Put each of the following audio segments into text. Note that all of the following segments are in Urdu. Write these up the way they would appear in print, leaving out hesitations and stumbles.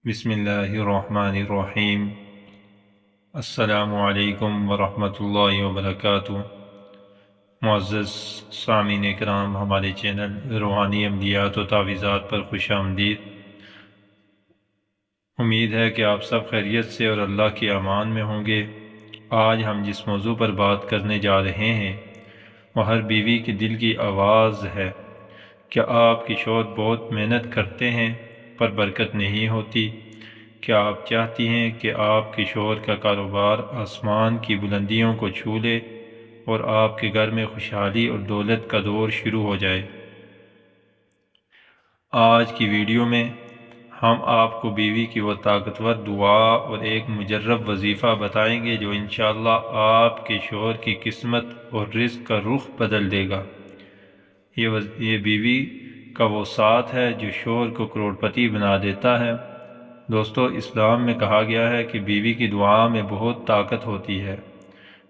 بسم اللہ الرحمن الرحیم۔ السلام علیکم ورحمۃ اللہ وبرکاتہ۔ معزز سامعین کرام، ہمارے چینل روحانی عملیات و تعویذات پر خوش آمدید۔ امید ہے کہ آپ سب خیریت سے اور اللہ کے امان میں ہوں گے۔ آج ہم جس موضوع پر بات کرنے جا رہے ہیں وہ ہر بیوی کے دل کی آواز ہے۔ کیا آپ کی شوہر بہت محنت کرتے ہیں پر برکت نہیں ہوتی؟ کیا آپ چاہتی ہیں کہ آپ کے شوہر کا کاروبار آسمان کی بلندیوں کو چھو لے اور آپ کے گھر میں خوشحالی اور دولت کا دور شروع ہو جائے؟ آج کی ویڈیو میں ہم آپ کو بیوی کی وہ طاقتور دعا اور ایک مجرب وظیفہ بتائیں گے جو انشاءاللہ آپ کے شوہر کی قسمت اور رزق کا رخ بدل دے گا۔ یہ بیوی کا وہ ساتھ ہے جو شوہر کو کروڑ پتی بنا دیتا ہے۔ دوستو، اسلام میں کہا گیا ہے کہ بیوی کی دعا میں بہت طاقت ہوتی ہے۔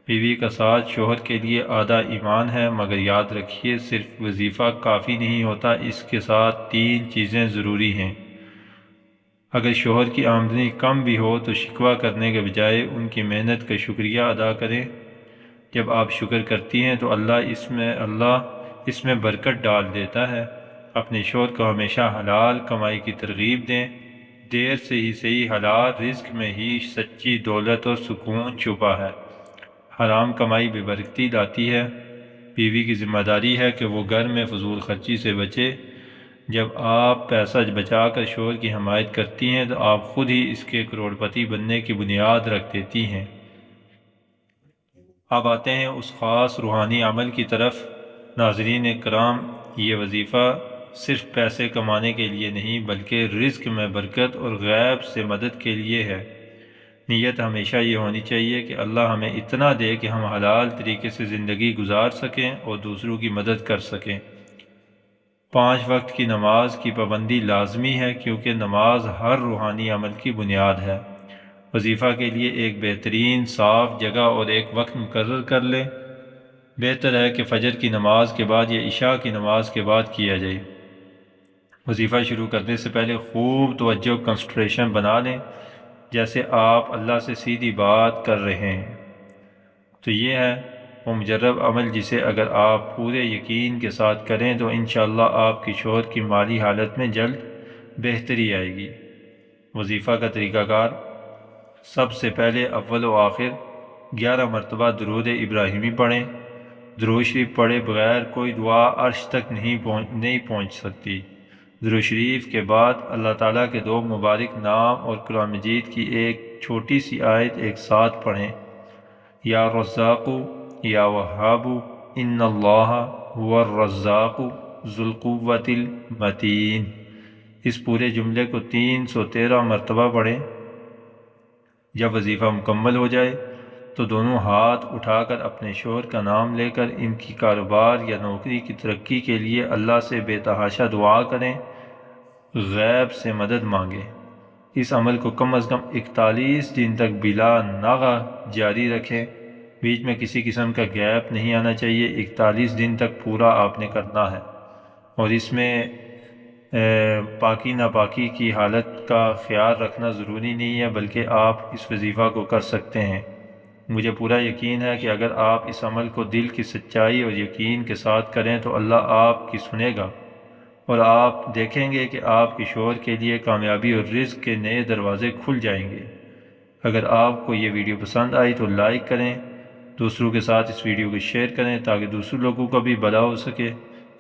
بیوی کا ساتھ شوہر کے لیے آدھا ایمان ہے، مگر یاد رکھیے صرف وظیفہ کافی نہیں ہوتا، اس کے ساتھ 3 چیزیں ضروری ہیں۔ اگر شوہر کی آمدنی کم بھی ہو تو شکوہ کرنے کے بجائے ان کی محنت کا شکریہ ادا کریں۔ جب آپ شکر کرتی ہیں تو اللہ اس میں برکت ڈال دیتا ہے۔ اپنے شوہر کو ہمیشہ حلال کمائی کی ترغیب دیں۔ دیر سے ہی صحیح حلال رزق میں ہی سچی دولت اور سکون چھپا ہے۔ حرام کمائی بے برکتی لاتی ہے۔ بیوی کی ذمہ داری ہے کہ وہ گھر میں فضول خرچی سے بچے۔ جب آپ پیسہ بچا کر شوہر کی حمایت کرتی ہیں تو آپ خود ہی اس کے کروڑ پتی بننے کی بنیاد رکھ دیتی ہیں۔ اب آتے ہیں اس خاص روحانی عمل کی طرف۔ ناظرین کرام، یہ وظیفہ صرف پیسے کمانے کے لیے نہیں بلکہ رزق میں برکت اور غیب سے مدد کے لیے ہے۔ نیت ہمیشہ یہ ہونی چاہیے کہ اللہ ہمیں اتنا دے کہ ہم حلال طریقے سے زندگی گزار سکیں اور دوسروں کی مدد کر سکیں۔ 5 وقت کی نماز کی پابندی لازمی ہے کیونکہ نماز ہر روحانی عمل کی بنیاد ہے۔ وظیفہ کے لیے ایک بہترین صاف جگہ اور ایک وقت مقرر کر لیں۔ بہتر ہے کہ فجر کی نماز کے بعد یا عشاء کی نماز کے بعد کیا جائے۔ وظیفہ شروع کرنے سے پہلے خوب توجہ کنسنٹریشن بنا لیں، جیسے آپ اللہ سے سیدھی بات کر رہے ہیں۔ تو یہ ہے وہ مجرب عمل جسے اگر آپ پورے یقین کے ساتھ کریں تو انشاءاللہ آپ کی شوہر کی مالی حالت میں جلد بہتری آئے گی۔ وظیفہ کا طریقہ کار: سب سے پہلے اول و آخر 11 مرتبہ درود ابراہیمی پڑھیں۔ درود شریف پڑھے بغیر کوئی دعا عرش تک نہیں پہنچ سکتی۔ درود شریف کے بعد اللہ تعالیٰ کے 2 مبارک نام اور قرآن مجید کی ایک چھوٹی سی آیت ایک ساتھ پڑھیں: یا رزاق یا وہاب ان اللہ هو الرزاق ذو القوۃ المتین۔ اس پورے جملے کو 313 مرتبہ پڑھیں۔ جب وظیفہ مکمل ہو جائے تو دونوں ہاتھ اٹھا کر اپنے شوہر کا نام لے کر ان کی کاروبار یا نوکری کی ترقی کے لیے اللہ سے بے تحاشا دعا کریں، غیب سے مدد مانگیں۔ اس عمل کو کم از کم 41 دن تک بلا ناغہ جاری رکھیں۔ بیچ میں کسی قسم کا گیپ نہیں آنا چاہیے۔ 41 دن تک پورا آپ نے کرنا ہے، اور اس میں پاکی ناپاکی کی حالت کا خیال رکھنا ضروری نہیں ہے، بلکہ آپ اس وظیفہ کو کر سکتے ہیں۔ مجھے پورا یقین ہے کہ اگر آپ اس عمل کو دل کی سچائی اور یقین کے ساتھ کریں تو اللہ آپ کی سنے گا، اور آپ دیکھیں گے کہ آپ کے شوہر کے لیے کامیابی اور رزق کے نئے دروازے کھل جائیں گے۔ اگر آپ کو یہ ویڈیو پسند آئی تو لائک کریں، دوسروں کے ساتھ اس ویڈیو کو شیئر کریں تاکہ دوسرے لوگوں کا بھی بھلا ہو سکے۔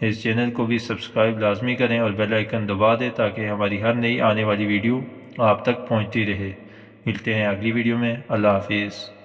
اس چینل کو بھی سبسکرائب لازمی کریں اور بیل آئیکن دبا دیں تاکہ ہماری ہر نئی آنے والی ویڈیو آپ تک پہنچتی رہے۔ ملتے ہیں اگلی ویڈیو میں۔ اللہ حافظ۔